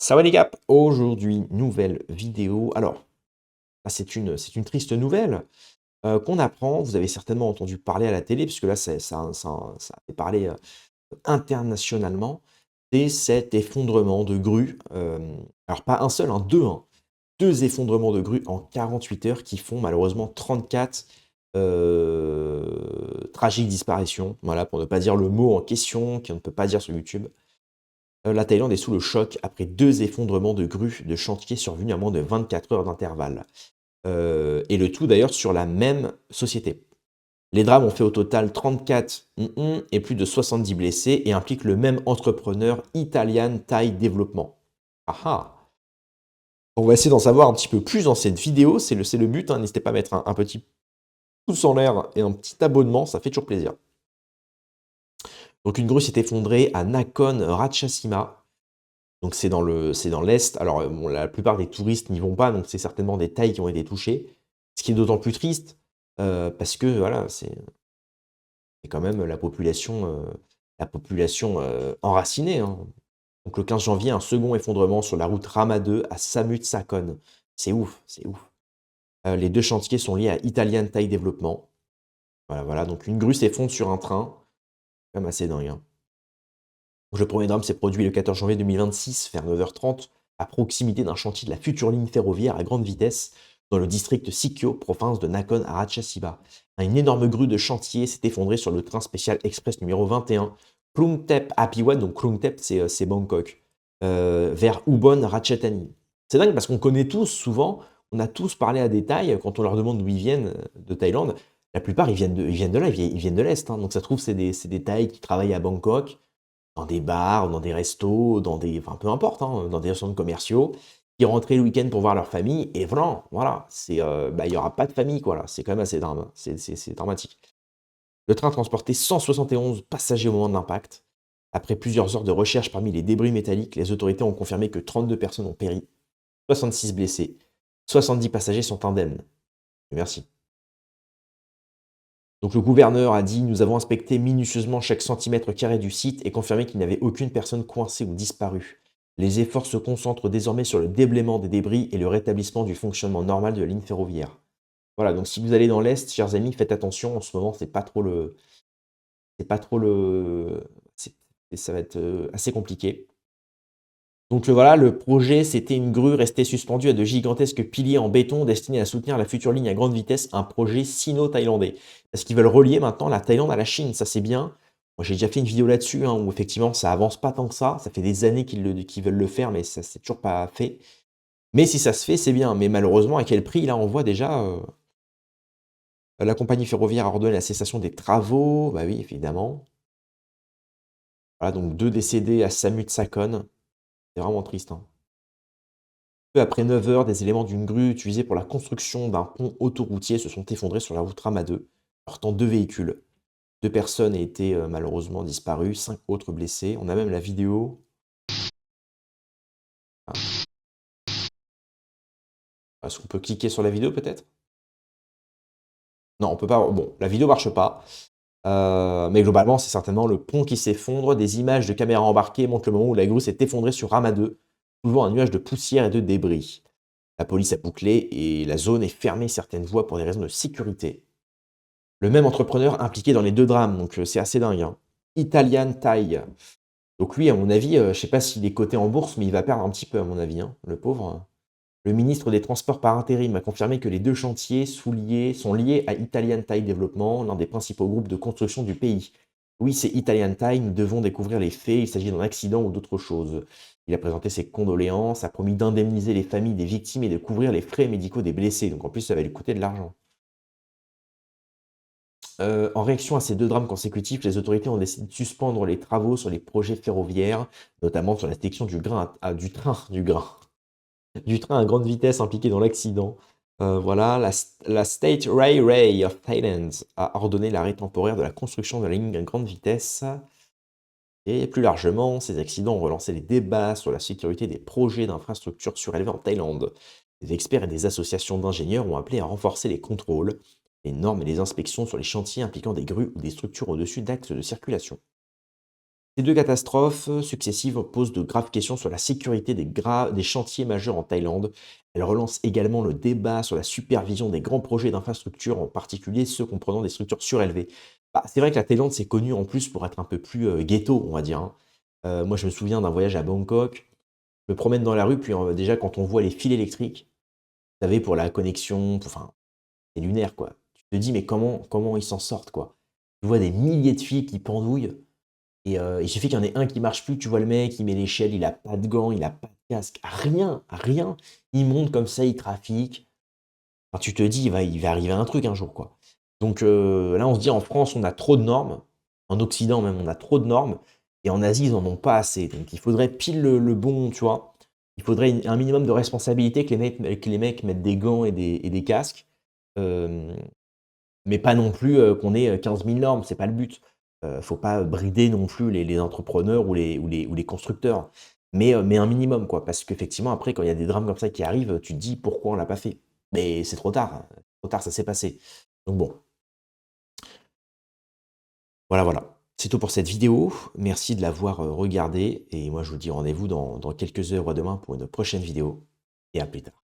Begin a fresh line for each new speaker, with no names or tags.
Salut les gars, aujourd'hui nouvelle vidéo. Alors, c'est une triste nouvelle qu'on apprend. Vous avez certainement entendu parler à la télé, puisque là ça a fait parler internationalement. C'est cet effondrement de grue. Alors pas un seul, hein, deux, hein. Deux effondrements de grue en 48 heures qui font malheureusement 34 tragiques disparitions. Voilà, pour ne pas dire le mot en question qu'on ne peut pas dire sur YouTube. La Thaïlande est sous le choc après deux effondrements de grues de chantier survenus à moins de 24 heures d'intervalle. Et le tout d'ailleurs sur la même société. Les drames ont fait au total 34 et plus de 70 blessés et impliquent le même entrepreneur Italian Thai Development. Ah ah. On va essayer d'en savoir un petit peu plus dans cette vidéo, c'est le but, hein. N'hésitez pas à mettre un petit pouce en l'air et un petit abonnement, ça fait toujours plaisir. Donc une grue s'est effondrée à Nakhon Ratchasima. Donc c'est dans l'Est. Alors, bon, la plupart des touristes n'y vont pas, donc c'est certainement des Thaïs qui ont été touchés. Ce qui est d'autant plus triste, parce que voilà, c'est quand même la population, enracinée, hein. Donc le 15 janvier, un second effondrement sur la route Rama 2 à Samut Sakhon. C'est ouf, c'est ouf. Les 2 chantiers sont liés à Italian Thai Development. Voilà, voilà, donc une grue s'effondre sur un train. Quand même assez dingue, hein. Le premier drame s'est produit le 14 janvier 2026, vers 9h30, à proximité d'un chantier de la future ligne ferroviaire à grande vitesse dans le district Sikyo, province de Nakhon Ratchasima. Une énorme grue de chantier s'est effondrée sur le train spécial express numéro 21, Klungthep Apiwan, donc Klungthep c'est Bangkok, vers Ubon Ratchathani. C'est dingue parce qu'on connaît tous, souvent, on a tous parlé à des Thaïs, quand on leur demande d'où ils viennent, de Thaïlande, la plupart ils viennent de là, ils viennent de l'Est, hein. Donc ça se trouve c'est des Thaïs qui travaillent à Bangkok, dans des bars, dans des restos, enfin peu importe, hein, dans des centres commerciaux, qui rentraient le week-end pour voir leur famille, et voilà, il y aura pas de famille, quoi, là. C'est quand même assez drame, c'est dramatique. Le train transportait 171 passagers au moment de l'impact. Après plusieurs heures de recherche parmi les débris métalliques, les autorités ont confirmé que 32 personnes ont péri, 66 blessés, 70 passagers sont indemnes. Merci. Donc le gouverneur a dit: «Nous avons inspecté minutieusement chaque centimètre carré du site et confirmé qu'il n'y avait aucune personne coincée ou disparue. Les efforts se concentrent désormais sur le déblaiement des débris et le rétablissement du fonctionnement normal de la ligne ferroviaire». Voilà, donc si vous allez dans l'Est, chers amis, faites attention, en ce moment, c'est pas trop le c'est ça va être, assez compliqué. Donc voilà, le projet, c'était une grue restée suspendue à de gigantesques piliers en béton destinés à soutenir la future ligne à grande vitesse, un projet sino-thaïlandais. Parce qu'ils veulent relier maintenant la Thaïlande à la Chine, ça c'est bien. Moi j'ai déjà fait une vidéo là-dessus, hein, où effectivement ça avance pas tant que ça fait des années qu'ils veulent le faire, mais ça c'est toujours pas fait. Mais si ça se fait, c'est bien. Mais malheureusement, à quel prix? Là, on voit déjà, la compagnie ferroviaire a ordonné la cessation des travaux. Bah oui, évidemment. Voilà, donc 2 décédés à Samut Sakhon. C'est vraiment triste, hein. Peu après 9 heures, des éléments d'une grue utilisée pour la construction d'un pont autoroutier se sont effondrés sur la route Rama 2, heurtant 2 véhicules. 2 personnes étaient malheureusement disparues, 5 autres blessés. On a même la vidéo. Ah, est-ce qu'on peut cliquer sur la vidéo peut-être? Non, on peut pas. Bon, la vidéo marche pas. Mais globalement, c'est certainement le pont qui s'effondre. Des images de caméras embarquées montrent le moment où la grue s'est effondrée sur Rama 2, soulevant un nuage de poussière et de débris. La police a bouclé et la zone est fermée certaines voies pour des raisons de sécurité. Le même entrepreneur impliqué dans les 2 drames, donc c'est assez dingue, hein. Italian Thai. Donc lui, à mon avis, je sais pas s'il est coté en bourse, mais il va perdre un petit peu à mon avis, hein, le pauvre. Le ministre des Transports par intérim a confirmé que les 2 chantiers sont liés à Italian Thai Development, l'un des principaux groupes de construction du pays. Oui, c'est Italian Thai, nous devons découvrir les faits, il s'agit d'un accident ou d'autre chose. Il a présenté ses condoléances, a promis d'indemniser les familles des victimes et de couvrir les frais médicaux des blessés, donc en plus ça va lui coûter de l'argent. En réaction à ces 2 drames consécutifs, les autorités ont décidé de suspendre les travaux sur les projets ferroviaires, notamment sur la section du train à grande vitesse impliqué dans l'accident. Voilà, la State Railway of Thailand a ordonné l'arrêt temporaire de la construction de la ligne à grande vitesse. Et plus largement, ces accidents ont relancé les débats sur la sécurité des projets d'infrastructures surélevés en Thaïlande. Des experts et des associations d'ingénieurs ont appelé à renforcer les contrôles, les normes et les inspections sur les chantiers impliquant des grues ou des structures au-dessus d'axes de circulation. Ces 2 catastrophes successives posent de graves questions sur la sécurité des chantiers majeurs en Thaïlande. Elles relancent également le débat sur la supervision des grands projets d'infrastructure, en particulier ceux comprenant des structures surélevées. Bah, c'est vrai que la Thaïlande, c'est connu en plus pour être un peu plus, ghetto, on va dire, hein. Moi, je me souviens d'un voyage à Bangkok. Je me promène dans la rue, puis, déjà quand on voit les fils électriques, vous savez, pour la connexion, enfin, c'est lunaire, quoi. Tu te dis: «Mais comment ils s'en sortent, quoi?» Tu vois des milliers de fils qui pendouillent et il suffit qu'il y en ait un qui marche plus, tu vois le mec, il met l'échelle, il a pas de gants, il a pas de casque, rien, rien. Il monte comme ça, il trafique. Enfin, tu te dis: «Il va arriver un truc un jour, quoi». Donc là, on se dit: «En France, on a trop de normes». En Occident même, on a trop de normes et en Asie, ils en ont pas assez. Donc il faudrait pile le bon, tu vois? Il faudrait un minimum de responsabilité que les mecs mettent des gants et des casques. Hem mais pas non plus, qu'on ait, 15 000 normes, c'est pas le but. Faut pas brider non plus les entrepreneurs ou les constructeurs. Mais un minimum quoi, parce qu'effectivement après quand il y a des drames comme ça qui arrivent, tu te dis: «Pourquoi on l'a pas fait?» Mais c'est trop tard, hein, trop tard, ça s'est passé. Donc bon, voilà, voilà. C'est tout pour cette vidéo. Merci de l'avoir, regardée et moi je vous dis rendez-vous dans quelques heures ou à demain pour une prochaine vidéo et à plus tard.